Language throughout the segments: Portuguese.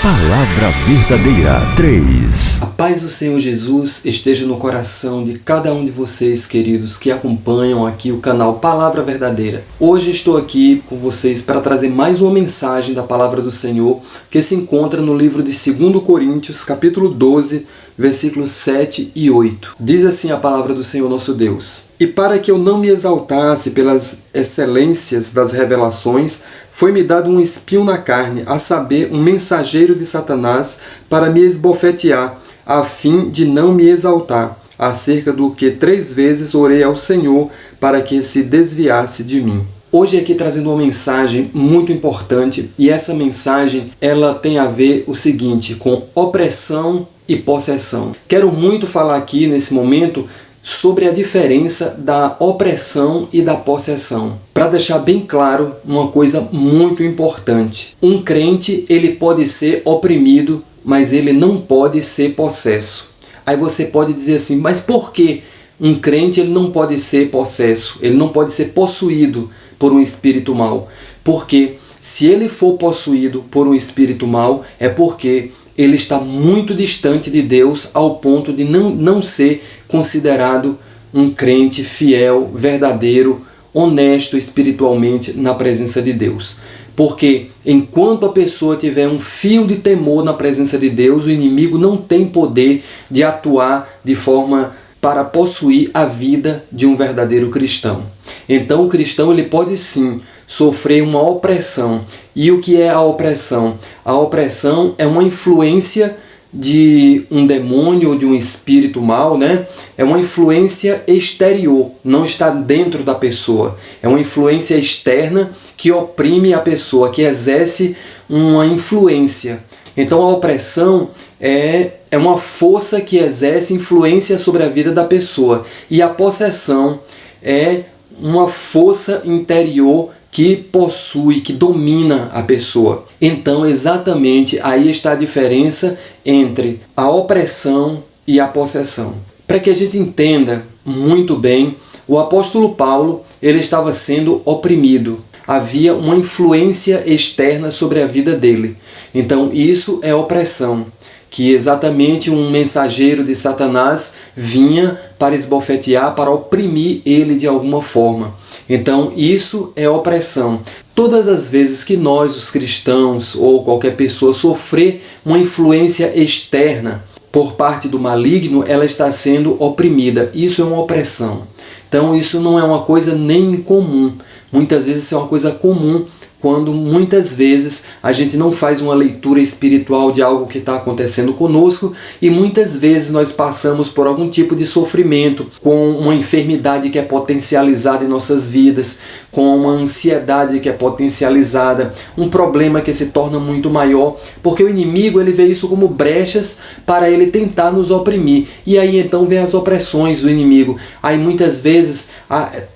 Palavra Verdadeira 3. A paz do Senhor Jesus esteja no coração de cada um de vocês, queridos, que acompanham aqui o canal Palavra Verdadeira. Hoje estou aqui com vocês para trazer mais uma mensagem da Palavra do Senhor, que se encontra no livro de 2 Coríntios, capítulo 12, versículos 7 e 8. Diz assim a Palavra do Senhor nosso Deus: E para que eu não me exaltasse pelas excelências das revelações, foi-me dado um espinho na carne, a saber, um mensageiro de Satanás, para me esbofetear, a fim de não me exaltar, acerca do que 3 vezes orei ao Senhor, para que se desviasse de mim. Hoje aqui trazendo uma mensagem muito importante, e essa mensagem ela tem a ver o seguinte, com opressão e possessão. Quero muito falar aqui nesse momento sobre a diferença da opressão e da possessão. Para deixar bem claro uma coisa muito importante. Um crente, ele pode ser oprimido, mas ele não pode ser possesso. Aí você pode dizer assim, mas por que um crente ele não pode ser possesso? Ele não pode ser possuído por um espírito mau? Porque se ele for possuído por um espírito mau, é porque ele está muito distante de Deus ao ponto de não ser considerado um crente fiel, verdadeiro, honesto espiritualmente na presença de Deus. Porque enquanto a pessoa tiver um fio de temor na presença de Deus, o inimigo não tem poder de atuar de forma para possuir a vida de um verdadeiro cristão. Então o cristão ele pode sim sofrer uma opressão. E o que é a opressão? A opressão é uma influência de um demônio ou de um espírito mau, né? É uma influência exterior, não está dentro da pessoa. É uma influência externa que oprime a pessoa, que exerce uma influência. Então a opressão é uma força que exerce influência sobre a vida da pessoa. E a possessão é uma força interior que possui, que domina a pessoa. Então, exatamente aí está a diferença entre a opressão e a possessão. Para que a gente entenda muito bem, o apóstolo Paulo ele estava sendo oprimido. Havia uma influência externa sobre a vida dele. Então, isso é opressão. Que exatamente um mensageiro de Satanás vinha para esbofetear, para oprimir ele de alguma forma. Então isso é opressão. Todas as vezes que nós, os cristãos ou qualquer pessoa, sofrer uma influência externa por parte do maligno, ela está sendo oprimida. Isso é uma opressão. Então isso não é uma coisa nem incomum. Muitas vezes isso é uma coisa comum, quando muitas vezes a gente não faz uma leitura espiritual de algo que está acontecendo conosco e muitas vezes nós passamos por algum tipo de sofrimento, com uma enfermidade que é potencializada em nossas vidas, com uma ansiedade que é potencializada, um problema que se torna muito maior, porque o inimigo ele vê isso como brechas para ele tentar nos oprimir. E aí então vem as opressões do inimigo. Aí muitas vezes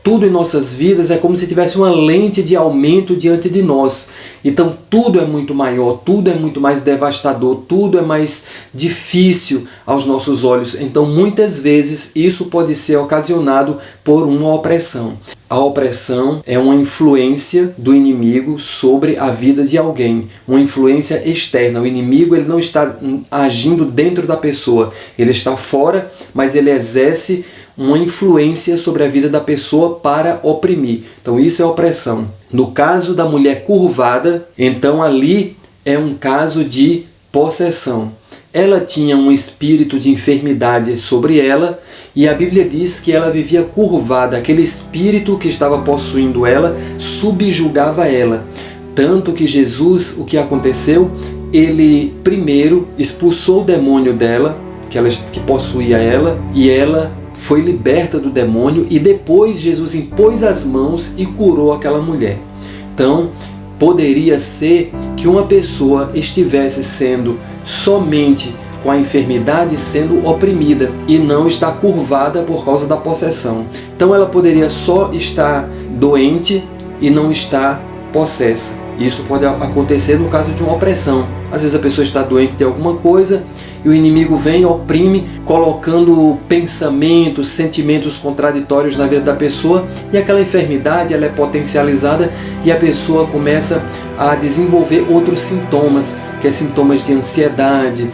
tudo em nossas vidas é como se tivesse uma lente de aumento diante de nós. Então tudo é muito maior, tudo é muito mais devastador, tudo é mais difícil aos nossos olhos. Então muitas vezes isso pode ser ocasionado por uma opressão. A opressão é uma influência do inimigo sobre a vida de alguém, uma influência externa. O inimigo ele não está agindo dentro da pessoa, ele está fora, mas ele exerce uma influência sobre a vida da pessoa para oprimir. Então isso é opressão. No caso da mulher curvada, então ali é um caso de possessão. Ela tinha um espírito de enfermidade sobre ela e a Bíblia diz que ela vivia curvada. Aquele espírito que estava possuindo ela subjugava ela. Tanto que Jesus, o que aconteceu? Ele primeiro expulsou o demônio dela, que possuía ela, e ela foi liberta do demônio e depois Jesus impôs as mãos e curou aquela mulher. Então, poderia ser que uma pessoa estivesse sendo somente com a enfermidade sendo oprimida e não está curvada por causa da possessão. Então ela poderia só estar doente e não estar possessa. Isso pode acontecer no caso de uma opressão. Às vezes a pessoa está doente de alguma coisa e o inimigo vem e oprime, colocando pensamentos, sentimentos contraditórios na vida da pessoa, e aquela enfermidade ela é potencializada e a pessoa começa a desenvolver outros sintomas, que é sintomas de ansiedade,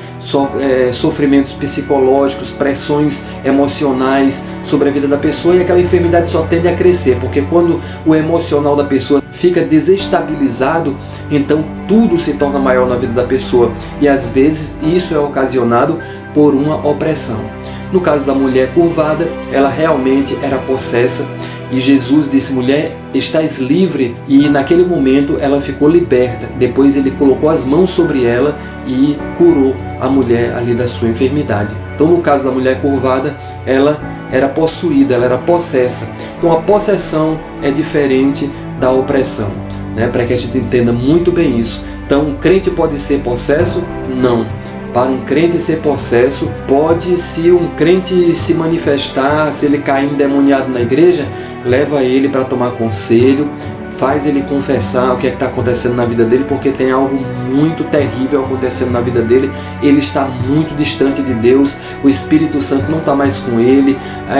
sofrimentos psicológicos, pressões emocionais sobre a vida da pessoa, e aquela enfermidade só tende a crescer, porque quando o emocional da pessoa fica desestabilizado, então tudo se torna maior na vida da pessoa, e às vezes isso é ocasionado por uma opressão. No caso da mulher curvada, ela realmente era possessa, e Jesus disse: mulher, estás livre, e naquele momento ela ficou liberta. Depois ele colocou as mãos sobre ela e curou a mulher ali da sua enfermidade. Então no caso da mulher curvada, ela era possuída, ela era possessa. Então a possessão é diferente da opressão, né? Para que a gente entenda muito bem isso. Então um crente pode ser possesso? Não. Para um crente ser possesso, pode, se um crente se manifestar, se ele cair endemoniado na igreja, leva ele para tomar conselho, faz ele confessar o que é que está acontecendo na vida dele, porque tem algo muito terrível acontecendo na vida dele. Ele está muito distante de Deus, o Espírito Santo não está mais com ele,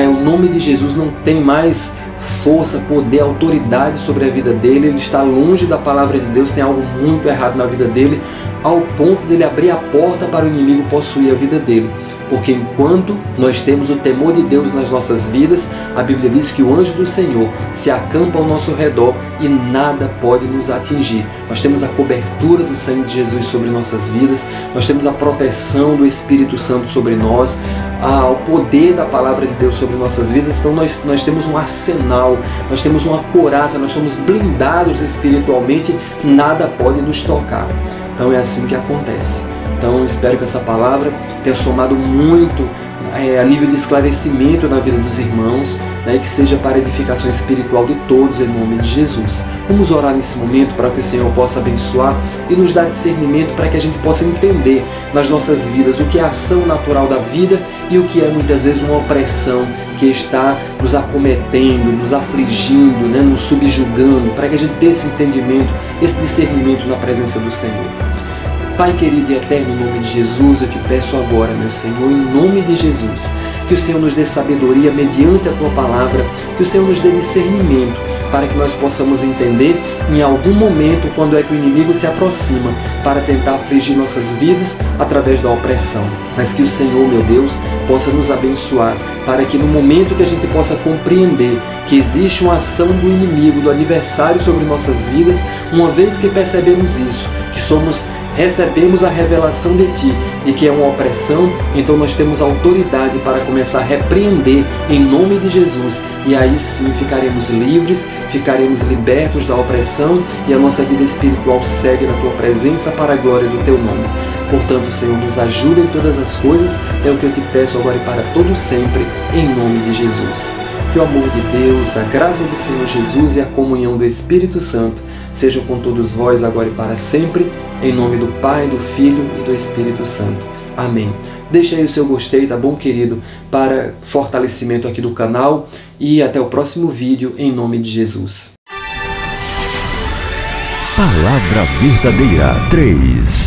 o nome de Jesus não tem mais força, poder, autoridade sobre a vida dele, ele está longe da palavra de Deus, tem algo muito errado na vida dele, ao ponto dele abrir a porta para o inimigo possuir a vida dele. Porque enquanto nós temos o temor de Deus nas nossas vidas, a Bíblia diz que o anjo do Senhor se acampa ao nosso redor e nada pode nos atingir. Nós temos a cobertura do sangue de Jesus sobre nossas vidas, nós temos a proteção do Espírito Santo sobre nós, o poder da palavra de Deus sobre nossas vidas. Então nós temos um arsenal, nós temos uma couraça, nós somos blindados espiritualmente, nada pode nos tocar. Então é assim que acontece. Então eu espero que essa palavra tenha somado muito a nível de esclarecimento na vida dos irmãos, né, e que seja para edificação espiritual de todos em nome de Jesus. Vamos orar nesse momento para que o Senhor possa abençoar e nos dar discernimento para que a gente possa entender nas nossas vidas o que é a ação natural da vida e o que é muitas vezes uma opressão que está nos acometendo, nos afligindo, né, nos subjugando, para que a gente tenha esse entendimento, esse discernimento na presença do Senhor. Pai querido e eterno, em nome de Jesus, eu te peço agora, meu Senhor, em nome de Jesus, que o Senhor nos dê sabedoria mediante a Tua palavra, que o Senhor nos dê discernimento, para que nós possamos entender em algum momento quando é que o inimigo se aproxima para tentar afligir nossas vidas através da opressão. Mas que o Senhor, meu Deus, possa nos abençoar, para que no momento que a gente possa compreender que existe uma ação do inimigo, do adversário sobre nossas vidas, uma vez que percebemos isso, que recebemos a revelação de Ti, de que é uma opressão, então nós temos autoridade para começar a repreender em nome de Jesus, e aí sim ficaremos livres, ficaremos libertos da opressão, e a nossa vida espiritual segue na Tua presença para a glória do Teu nome. Portanto, Senhor, nos ajuda em todas as coisas, é o que eu te peço agora e para todo sempre, em nome de Jesus. Que o amor de Deus, a graça do Senhor Jesus e a comunhão do Espírito Santo sejam com todos vós agora e para sempre, em nome do Pai, do Filho e do Espírito Santo. Amém. Deixa aí o seu gostei, tá bom, querido? Para fortalecimento aqui do canal, e até o próximo vídeo, em nome de Jesus. Palavra Verdadeira 3.